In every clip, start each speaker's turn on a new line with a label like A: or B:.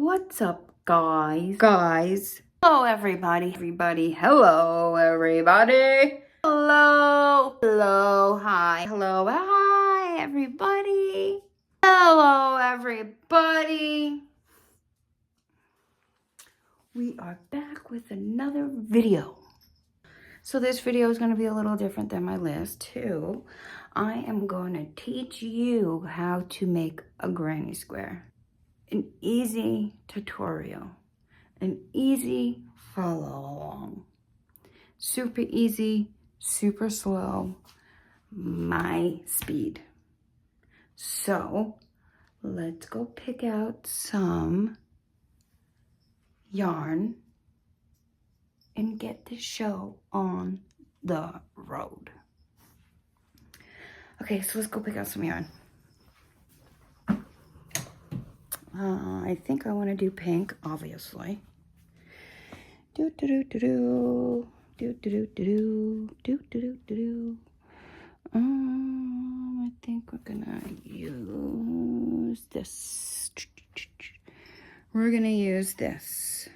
A: What's up, guys? Hello, everybody. Hello, everybody. Hello, hi. Hello, hi, everybody. Hello, everybody. We are back with another video. So this video is going to be a little different than my last two. I am going to teach you how to make a granny square. An easy tutorial, an easy follow along. Super easy, super slow, my speed. So let's go pick out some yarn and get the show on the road. Okay, so let's go pick out some yarn. I think I want to do pink, obviously. I think we're gonna use this. We're gonna use this.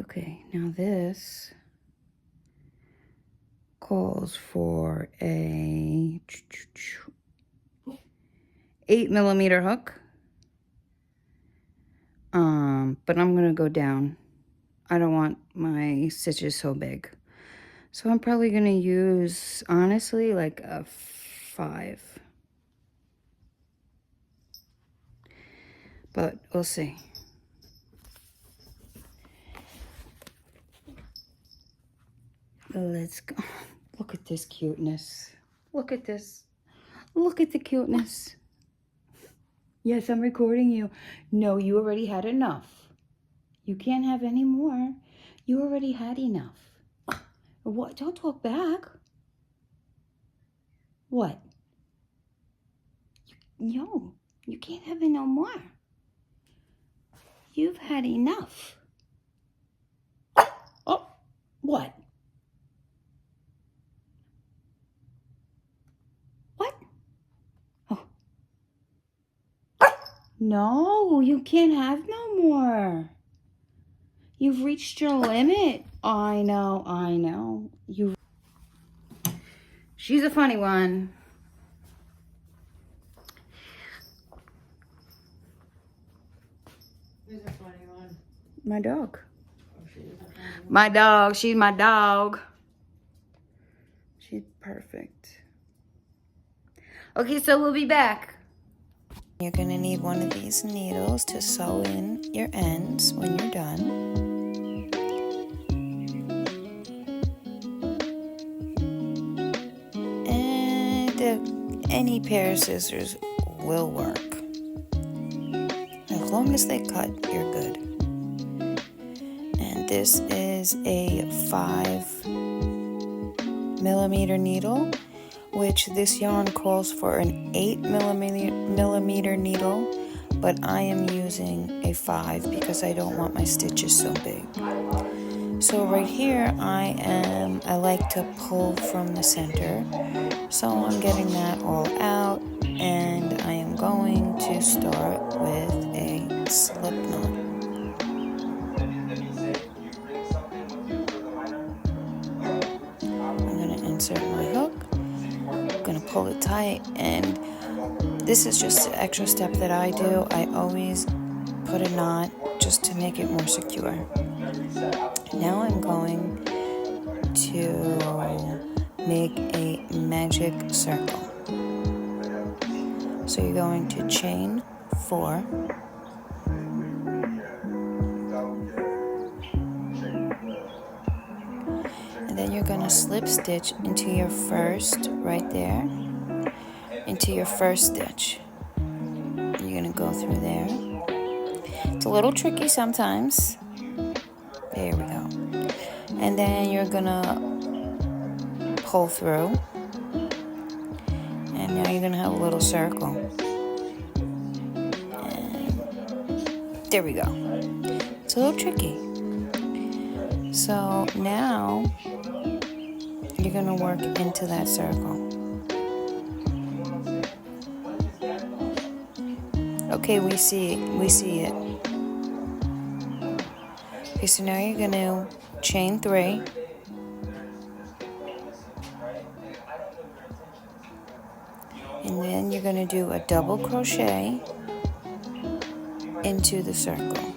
A: Okay, now this calls for a 8mm hook. But I'm gonna go down. I don't want my stitches so big. So I'm probably gonna use, honestly, like a 5. But we'll see. Let's go. Look at this cuteness. Look at this. Look at the cuteness. Yes, I'm recording you. No, you already had enough. You can't have any more. You already had enough. What? Don't talk back. What? No, you can't have no more. You've had enough. Oh, what? What? Oh. No, you can't have no more. You've reached your limit. I know. She's a funny one.
B: Who's a funny one?
A: My dog.
B: Oh, she is a funny one.
A: My dog. She's my dog. She's perfect. Okay, so we'll be back.
C: You're going to need one of these needles to sew in your ends when you're done. And any pair of scissors will work. As long as they cut, you're good. And this is a 5mm needle, which this yarn calls for an 8mm needle, but I am using a 5 because I don't want my stitches so big. So right here I like to pull from the center, so I'm getting that all out, and I am going to start with a slip knot. I'm going to insert my hook. I'm going to pull it tight, and this is just an extra step that I do. I always put a knot just to make it more secure. Now I'm going to make a magic circle. So you're going to chain 4. And then you're going to slip stitch into your first, right there, into your first stitch. You're going to go through there. It's a little tricky sometimes. There we go. And then you're going to pull through. And now you're going to have a little circle. And there we go. It's a little tricky. So now you're going to work into that circle. Okay, we see it. Okay, so now you're going to chain 3. And then you're going to do a double crochet into the circle.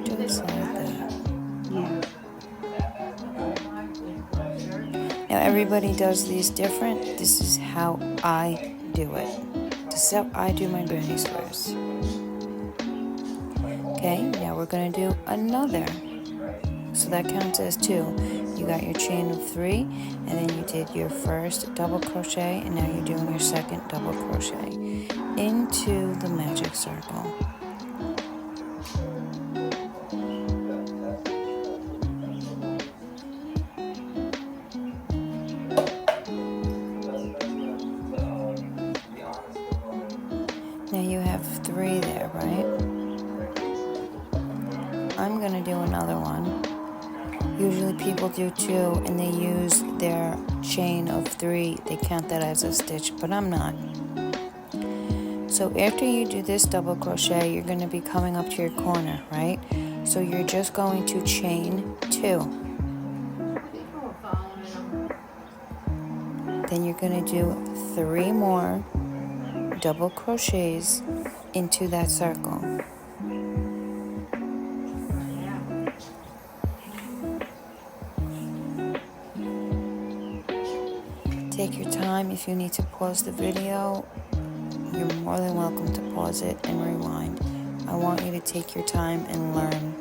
C: Just like that.
A: Yeah.
C: Now everybody does these different. This is how I do it. This is how I do my granny squares. Okay, now we're going to do another. So that counts as 2. You got your chain of 3, and then you did your first double crochet, and now you're doing your second double crochet into the magic circle. Now you have 3 there, right? I'm going to do another one. Usually people do 2 and they use their chain of 3. They count that as a stitch, but I'm not. So after you do this double crochet, you're going to be coming up to your corner, right? So you're just going to chain 2. Then you're going to do 3 more double crochets into that circle. Take your time. If you need to pause the video, you're more than welcome to pause it and rewind. I want you to take your time and learn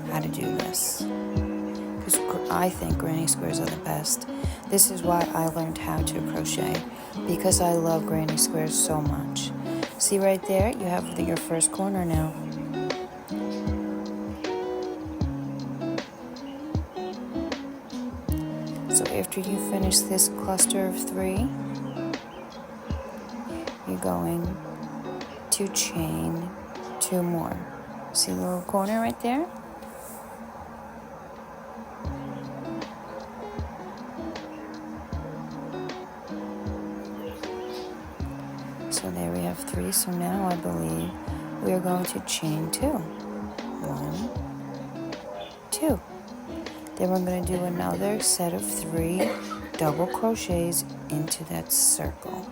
C: how to do this, because I think granny squares are the best. This is why I learned how to crochet, because I love granny squares so much. See right there, you have your first corner now. So after you finish this cluster of 3, you're going to chain 2 more. See the little corner right there? So there we have 3. So now I believe we are going to chain 2. 1, 2. Then we're going to do another set of 3 double crochets into that circle.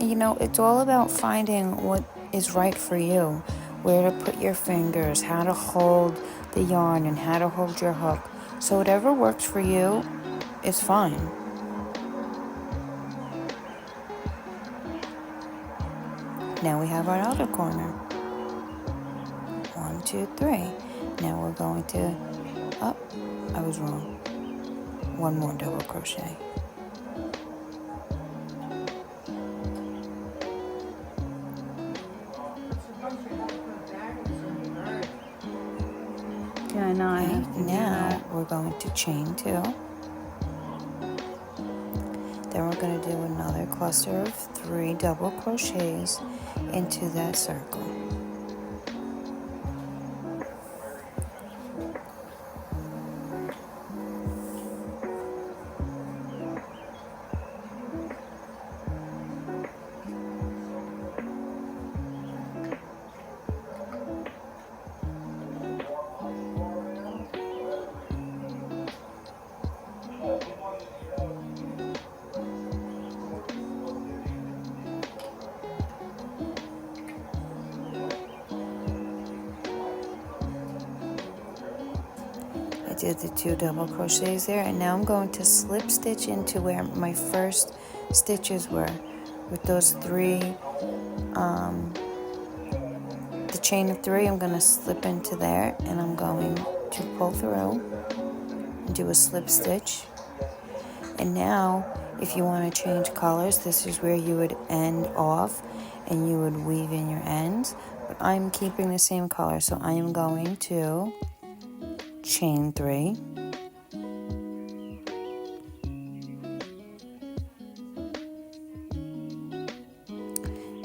C: And you know, it's all about finding what is right for you, where to put your fingers, how to hold the yarn, and how to hold your hook. So whatever works for you is fine. Now we have our outer corner. 1, 2, 3. Now we're going to, I was wrong. 1 more double crochet.
A: Yeah, I know. I
C: Okay,
A: have to do
C: now
A: that.
C: we're going to chain 2. Then we're going to do another cluster of 3 double crochets into that circle. I did the 2 double crochets there, and now I'm going to slip stitch into where my first stitches were with those 3 the chain of 3. I'm going to slip into there, and I'm going to pull through and do a slip stitch. And now if you want to change colors, this is where you would end off and you would weave in your ends, but I'm keeping the same color, so I am going to chain 3,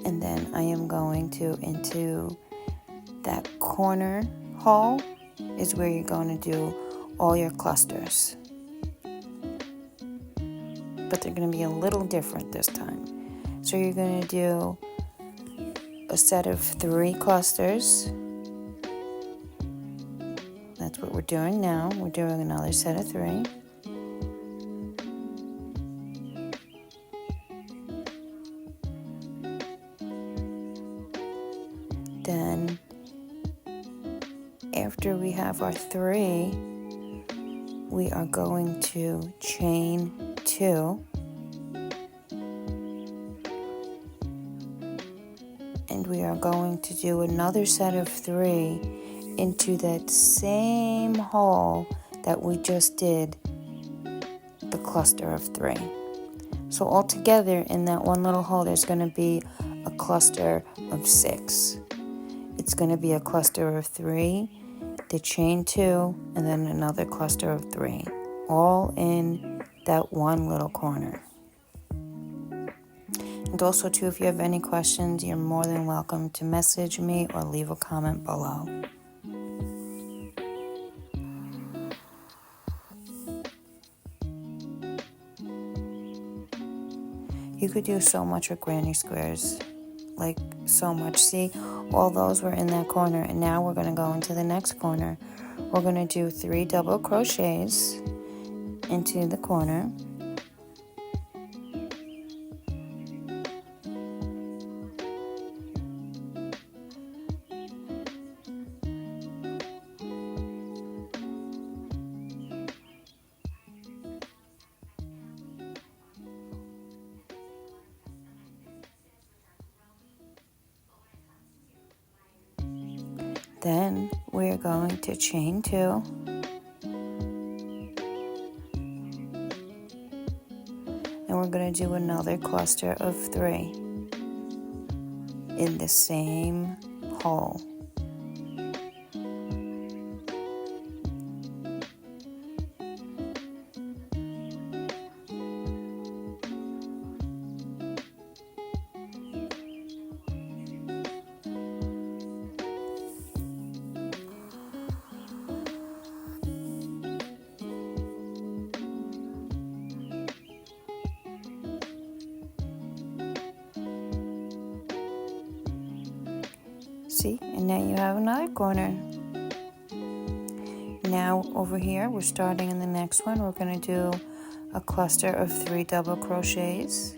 C: and then I am going to, into that corner hole is where you're going to do all your clusters. But they're going to be a little different this time. So you're going to do a set of 3 clusters. That's what we're doing now. We're doing another set of 3. Then after we have our 3, we are going to chain 2, and we are going to do another set of 3 into that same hole that we just did the cluster of 3. So altogether in that one little hole there's going to be a cluster of 6. It's going to be a cluster of 3, the chain 2, and then another cluster of 3, all in that one little corner. And also too, if you have any questions, you're more than welcome to message me or leave a comment below. You could do so much with granny squares, like so much. See, all those were in that corner, and now we're going to go into the next corner. We're going to do 3 double crochets into the corner. Then we're going to chain 2, and we're going to do another cluster of 3 in the same hole. See, and now you have another corner. Now over here, we're starting in the next one. We're going to do a cluster of 3 double crochets.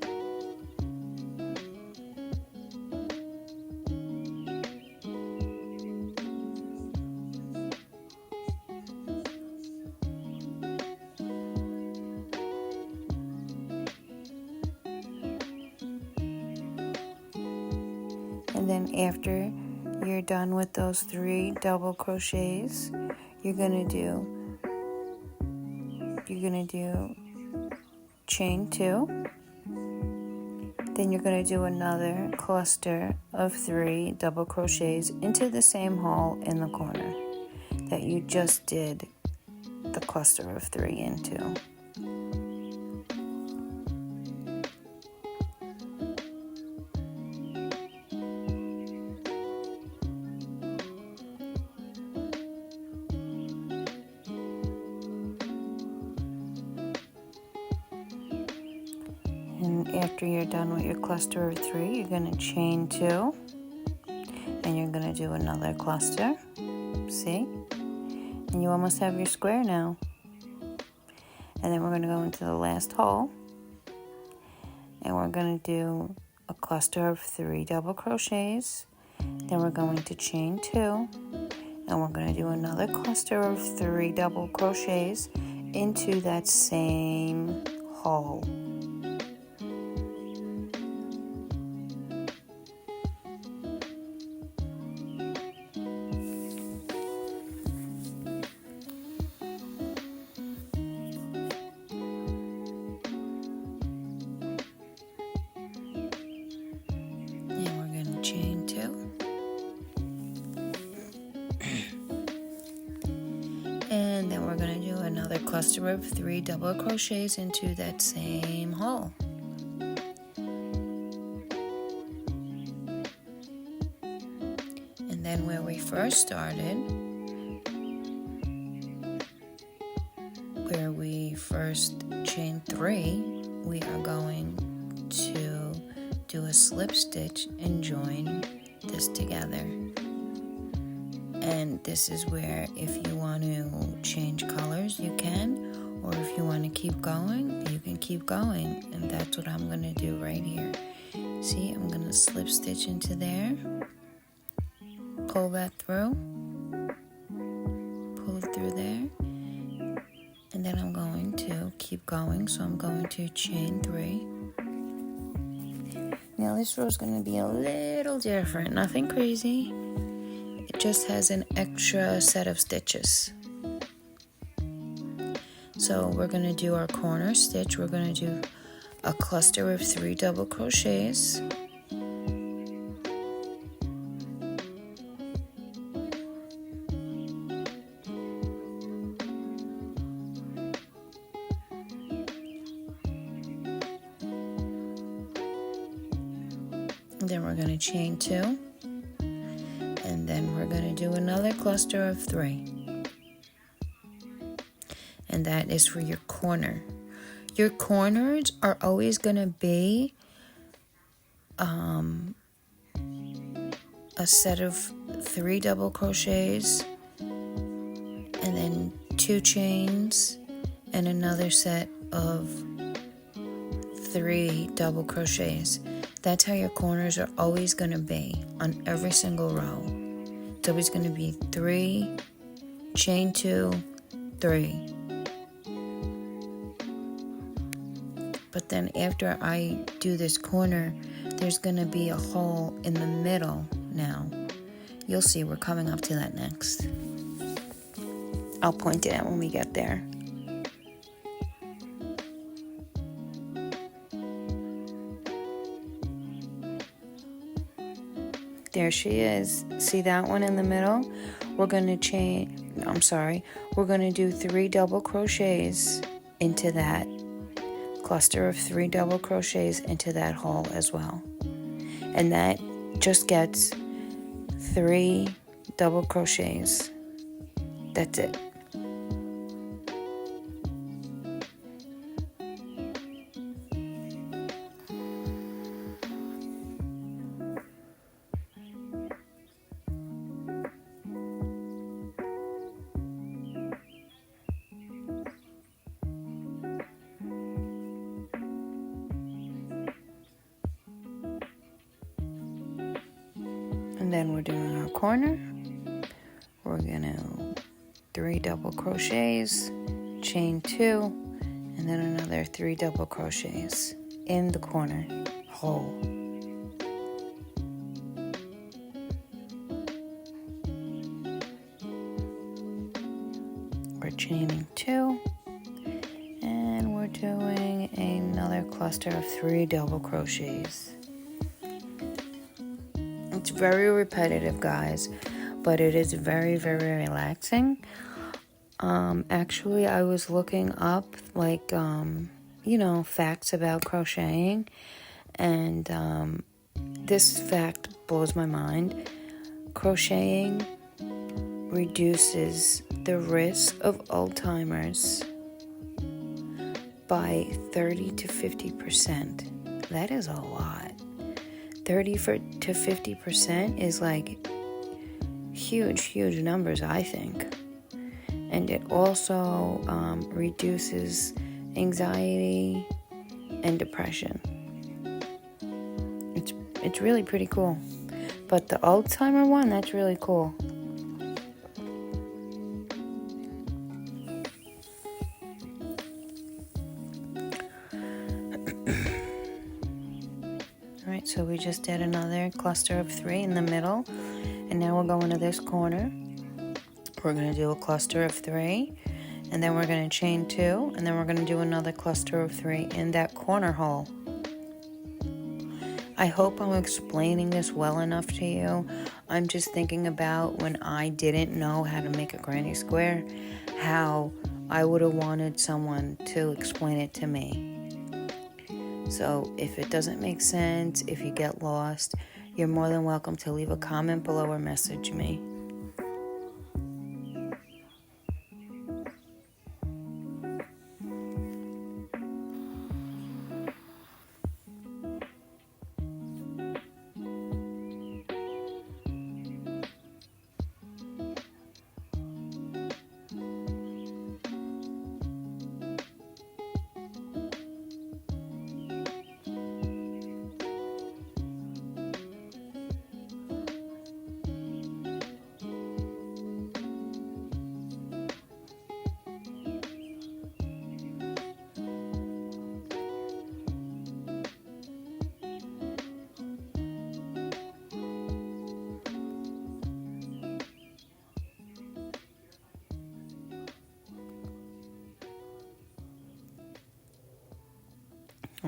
C: And then after you're done with those 3 double crochets, you're gonna do chain 2, then you're gonna do another cluster of 3 double crochets into the same hole in the corner that you just did the cluster of 3 into. And after you're done with your cluster of 3, you're going to chain 2, and you're going to do another cluster. See? And you almost have your square now. And then we're going to go into the last hole, and we're going to do a cluster of 3 double crochets. Then we're going to chain 2, and we're going to do another cluster of 3 double crochets into that same hole. Chain 2, and then we're going to do another cluster of 3 double crochets into that same hole. And then where we first started, where we first chain 3, we are going to do a slip stitch and join this together. And this is where if you want to change colors, you can, or if you want to keep going, you can keep going. And that's what I'm going to do right here. See, I'm going to slip stitch into there, pull that through, pull it through there, and then I'm going to keep going. So I'm going to chain 3. Now this row is going to be a little different, nothing crazy. It just has an extra set of stitches. So we're going to do our corner stitch. We're going to do a cluster of 3 double crochets. Then we're going to chain 2, and then we're going to do another cluster of 3, and that is for your corner. Your corners are always going to be a set of 3 double crochets, and then 2 chains, and another set of 3 double crochets. That's how your corners are always going to be on every single row. It's always going to be 3, chain 2, 3. But then after I do this corner, there's going to be a hole in the middle now. You'll see, we're coming up to that next. I'll point it out when we get there. There she is. See that one in the middle? We're going to do 3 double crochets into that cluster of 3 double crochets into that hole as well. And that just gets 3 double crochets. That's it. And then we're doing our corner. We're gonna 3 double crochets, chain 2, and then another 3 double crochets in the corner hole. We're chaining 2, and we're doing another cluster of 3 double crochets. It's very repetitive, guys, but it is very, very relaxing. Actually, I was looking up, facts about crocheting, and this fact blows my mind. Crocheting reduces the risk of Alzheimer's by 30 to 50%. That is a lot. 30 to 50% is like huge numbers, I think. And it also reduces anxiety and depression. It's really pretty cool. But the Alzheimer one, that's really cool. Alright, so we just did another cluster of 3 in the middle, and now we're going to this corner. We're going to do a cluster of 3, and then we're going to chain 2, and then we're going to do another cluster of 3 in that corner hole. I hope I'm explaining this well enough to you. I'm just thinking about when I didn't know how to make a granny square, how I would have wanted someone to explain it to me. So if it doesn't make sense, if you get lost, you're more than welcome to leave a comment below or message me.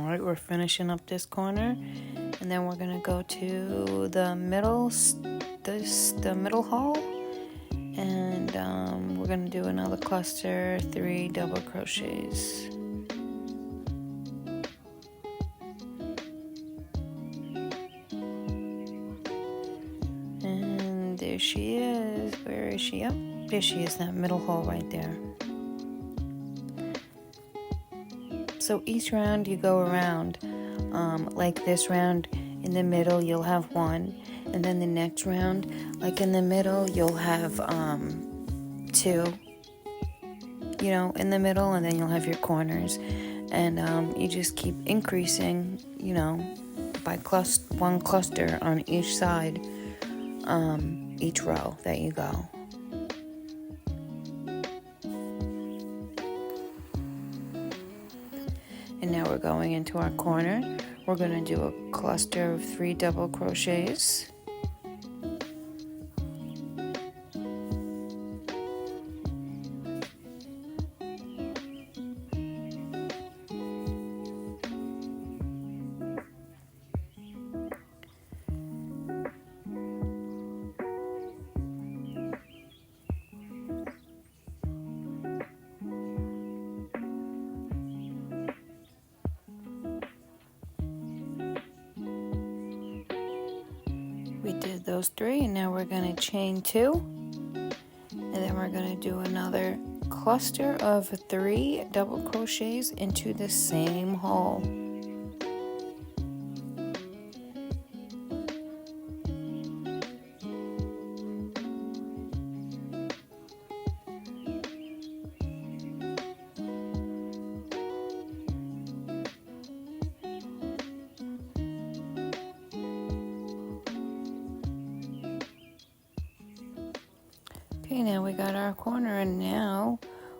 C: All right, we're finishing up this corner, and then we're gonna go to the middle, the middle hole, and we're gonna do another cluster, 3 double crochets. And there she is. Where is she? Up there she is, that middle hole right there. So each round you go around, like this round in the middle you'll have 1, and then the next round, like in the middle, you'll have 2, in the middle, and then you'll have your corners, and you just keep increasing, by one cluster on each side, each row that you go. And now we're going into our corner. We're going to do a cluster of 3 double crochets. We did those 3, and now we're going to chain 2, and then we're going to do another cluster of 3 double crochets into the same hole. Okay, now we got our corner, and now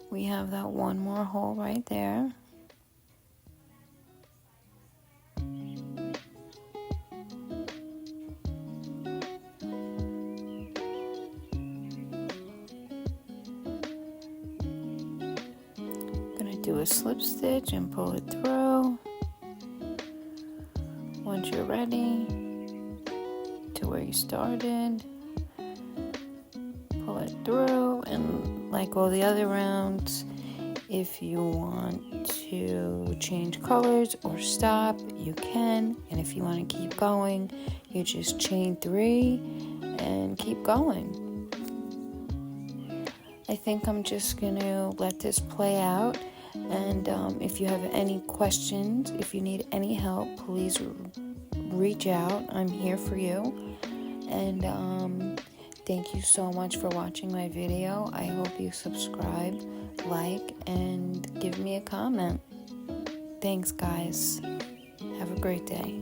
C: we have that one more hole right there. Gonna do a slip stitch and pull it through. Once you're ready to where you started, pull it through, and like all the other rounds, if you want to change colors or stop, you can, and if you want to keep going, you just chain 3 and keep going. I think I'm just gonna let this play out, and if you have any questions, if you need any help, please reach out. I'm here for you, and thank you so much for watching my video. I hope you subscribe, like, and give me a comment. Thanks, guys. Have a great day.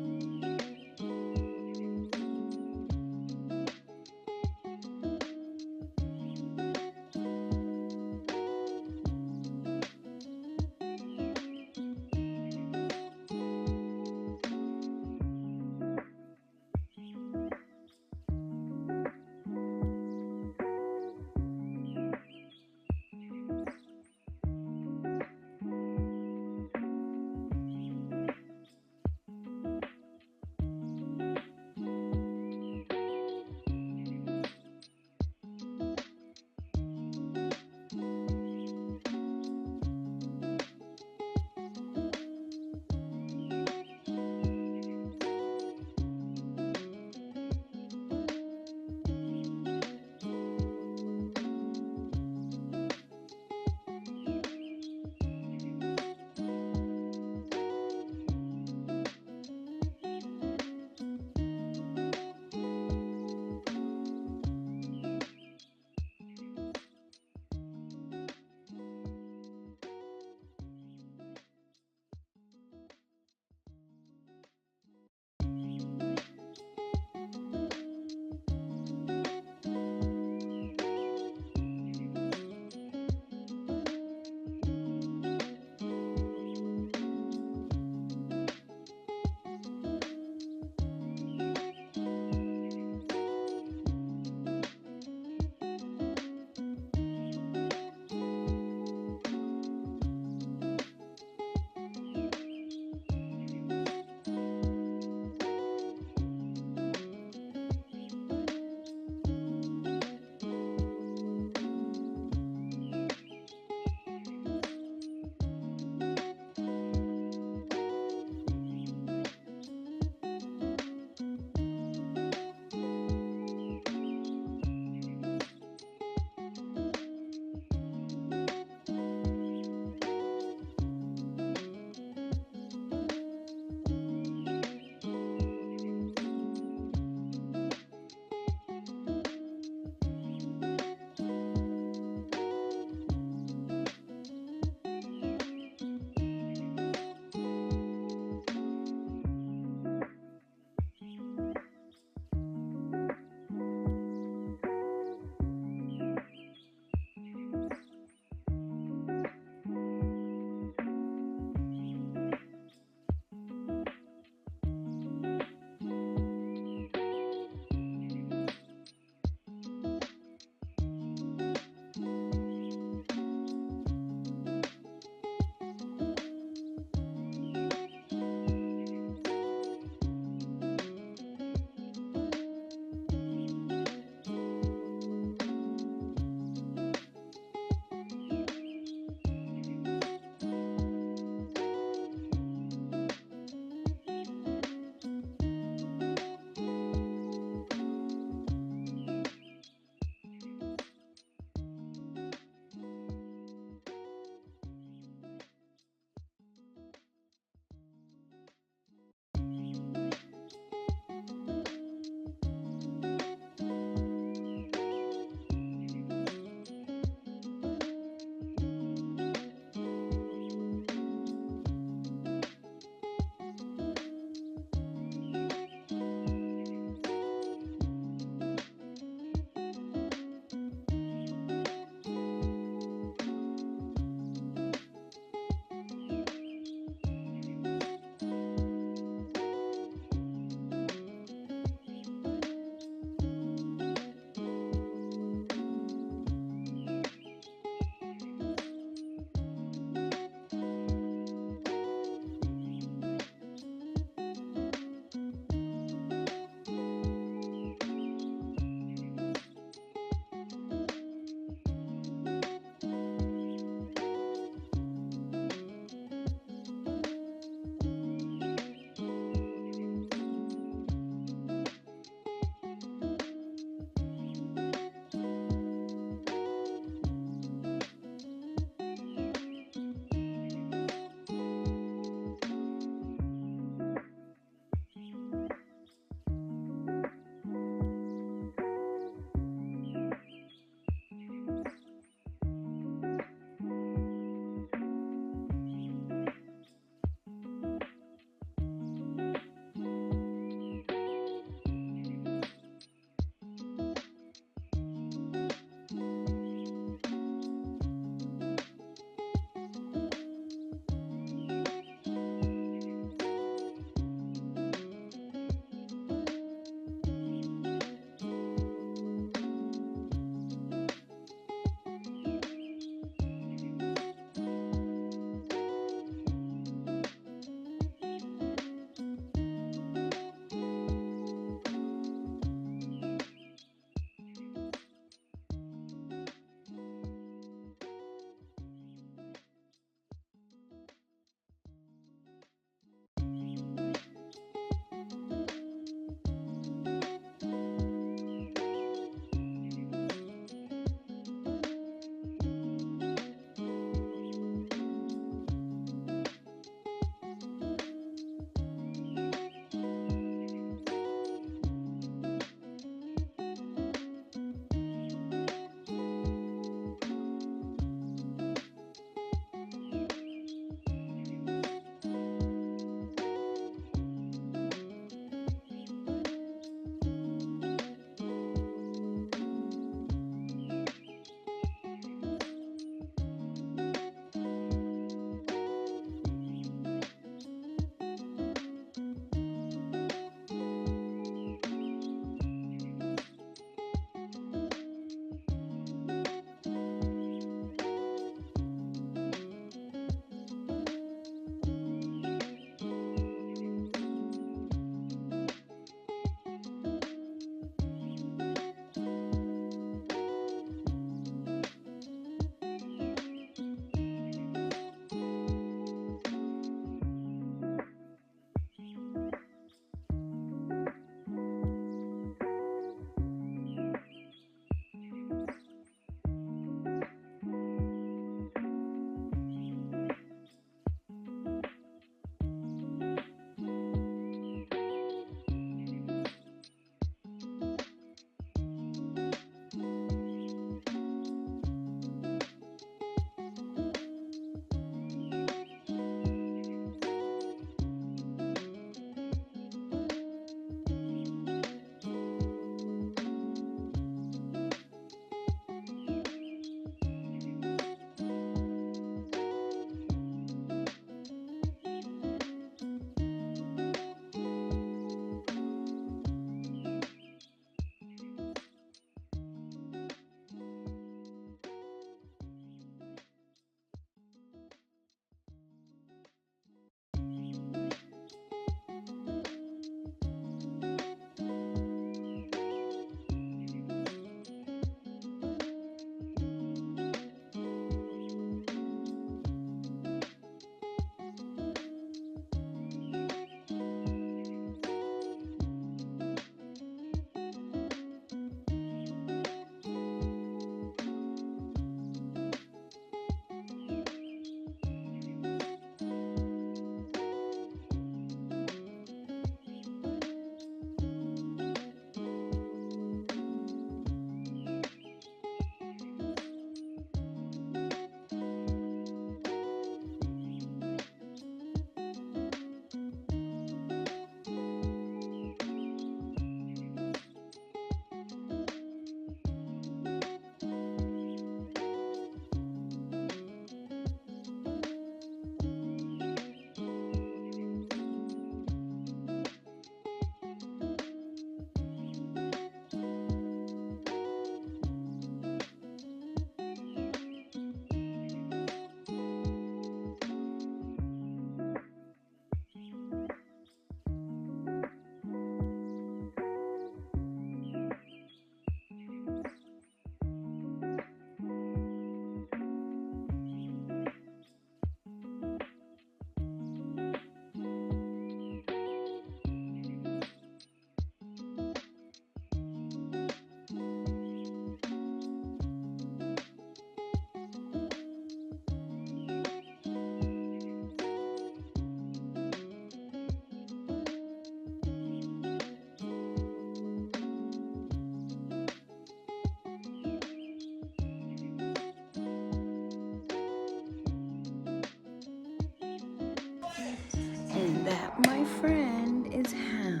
A: my friend, is how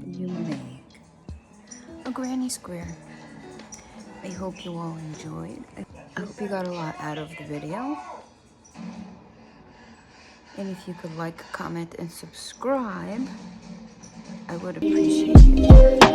A: you make a granny square. I hope you all enjoyed. I hope you got a lot out of the video. And if you could like, comment, and subscribe, I would appreciate it.